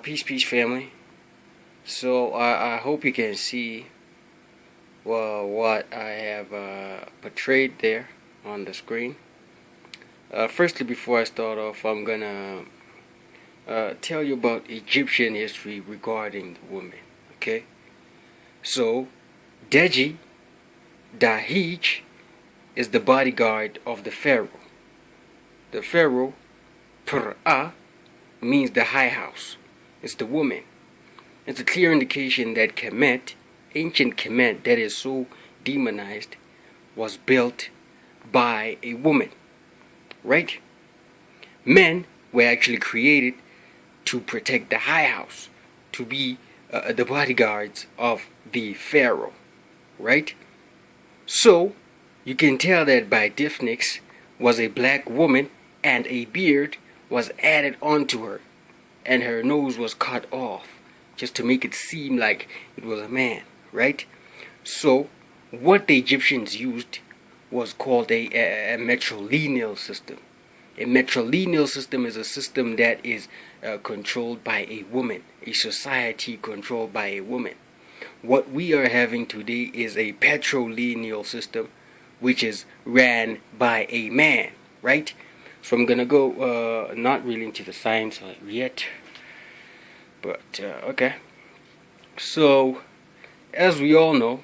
Peace family. So I hope you can see what I have portrayed there on the screen. Firstly, before I start off, I'm gonna tell you about Egyptian history regarding the woman. Okay, so Deji Dahij is the bodyguard of the pharaoh. The pharaoh, Pra, means the high house. It's the woman. It's a clear indication that Kemet, ancient Kemet that is so demonized, was built by a woman. Right? Men were actually created to protect the high house, to be the bodyguards of the pharaoh. Right? So, you can tell that by Diphnics was a black woman and a beard was added onto her, and her nose was cut off just to make it seem like it was a man, right? So what the Egyptians used was called a matrilineal system. A matrilineal system is a system that is controlled by a woman, a society controlled by a woman. What we are having today is a patrilineal system, which is ran by a man, right? So I'm gonna go not really into the science yet, but okay. So as we all know,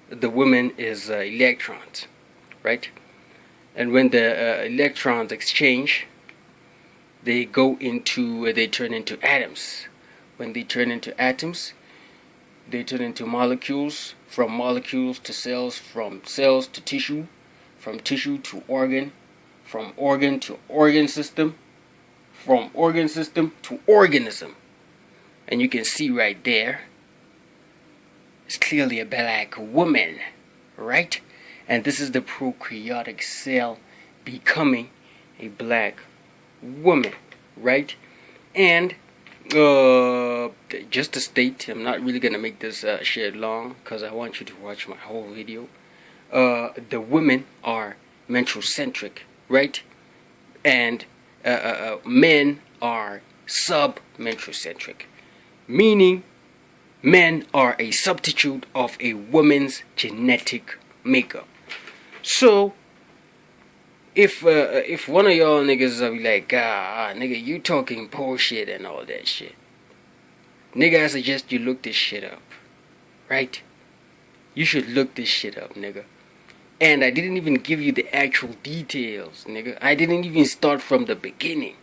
the woman is electrons, right? And when the electrons exchange, they turn into atoms. When they turn into atoms, they turn into molecules, from molecules to cells, from cells to tissue, from tissue to organ, from organ to organ system, from organ system to organism. And you can see right there, it's clearly a black woman, right? And this is the prokaryotic cell becoming a black woman, right? And just to state, I'm not really gonna make this shit long because I want you to watch my whole video. The women are metrocentric, right? And men are sub-metrocentric, meaning men are a substitute of a woman's genetic makeup. So if one of y'all niggas are like, nigga, you talking bullshit and all that shit, nigga, I suggest you look this shit up, right? You should look this shit up, nigga. And I didn't even give you the actual details, nigga. I didn't even start from the beginning.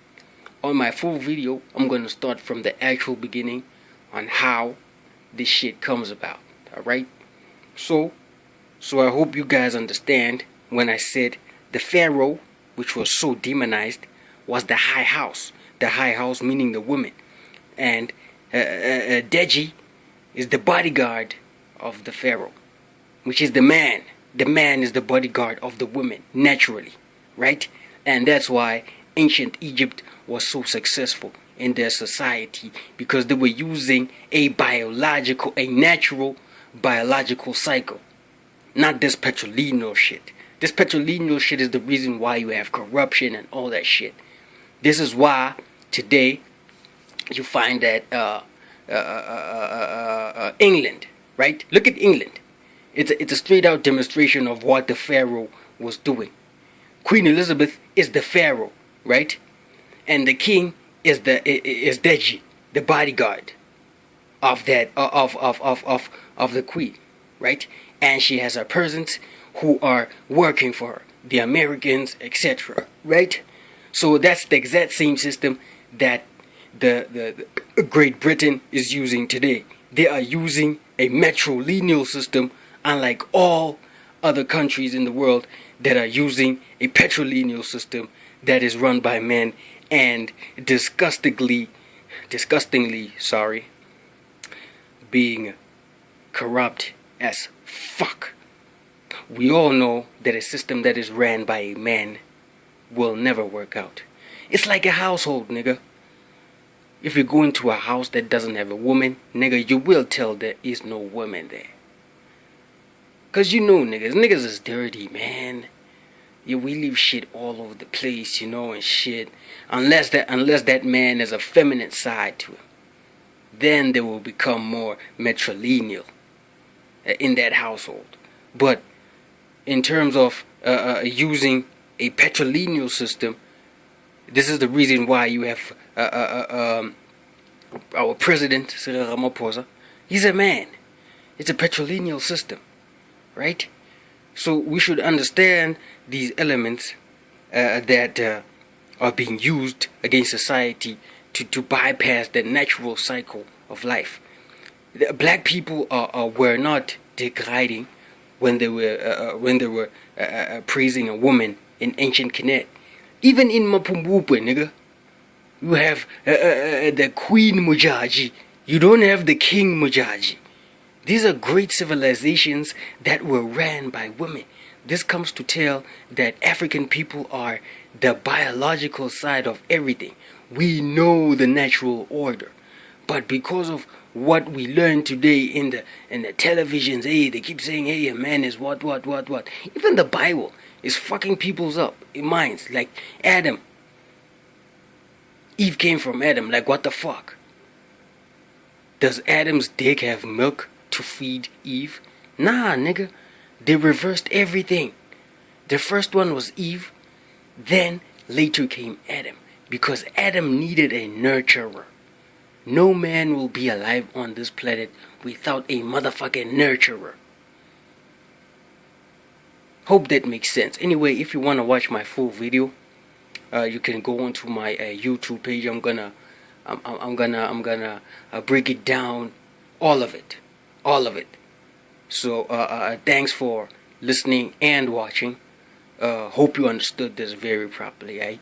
On my full video, I'm going to start from the actual beginning on how this shit comes about, alright? So I hope you guys understand when I said the pharaoh, which was so demonized, was the high house. The high house meaning the woman. And Deji is the bodyguard of the pharaoh, which is the man. The man is the bodyguard of the woman, naturally, right? And that's why ancient Egypt was so successful in their society, because they were using a natural biological cycle. Not this patrilineal shit. This patrilineal shit is the reason why you have corruption and all that shit. This is why today you find that England, right? Look at England. It's a straight out demonstration of what the pharaoh was doing. Queen Elizabeth is the pharaoh, right? And the king is Deji, the bodyguard of that of the queen, right? And she has her persons who are working for her, the Americans, etc., right? So that's the exact same system that the Great Britain is using today. They are using a matrilineal system, unlike all other countries in the world that are using a patrilineal system that is run by men and disgustingly, being corrupt as fuck. We all know that a system that is ran by a man will never work out. It's like a household, nigga. If you go into a house that doesn't have a woman, nigga, you will tell there is no woman there. Cause you know niggas is dirty, man. Yeah, we leave shit all over the place, and shit. Unless that man has a feminine side to him. then they will become more matrilineal in that household. But in terms of using a patrilineal system, this is the reason why you have our president, Cyril Ramaphosa. He's a man. It's a patrilineal system, right? So we should understand these elements that are being used against society to bypass the natural cycle of life. The black people were not degrading when they were praising a woman in ancient Kenet. Even in Mapumbupwe, nigga, you have the Queen Mujaji. You don't have the King Mujaji. These are great civilizations that were ran by women. This comes to tell that African people are the biological side of everything. We know the natural order. But because of what we learn today in the televisions, hey, they keep saying, hey, a man is what. Even the Bible is fucking people's up in minds. Like Adam. Eve came from Adam. Like, what the fuck? Does Adam's dick have milk to feed Eve? Nah, nigga. They reversed everything. The first one was Eve. Then later came Adam. Because Adam needed a nurturer. No man will be alive on this planet without a motherfucking nurturer. Hope that makes sense. Anyway, if you want to watch my full video, you can go onto my YouTube page. I'm gonna break it down, all of it. So thanks for listening and watching. Hope you understood this very properly.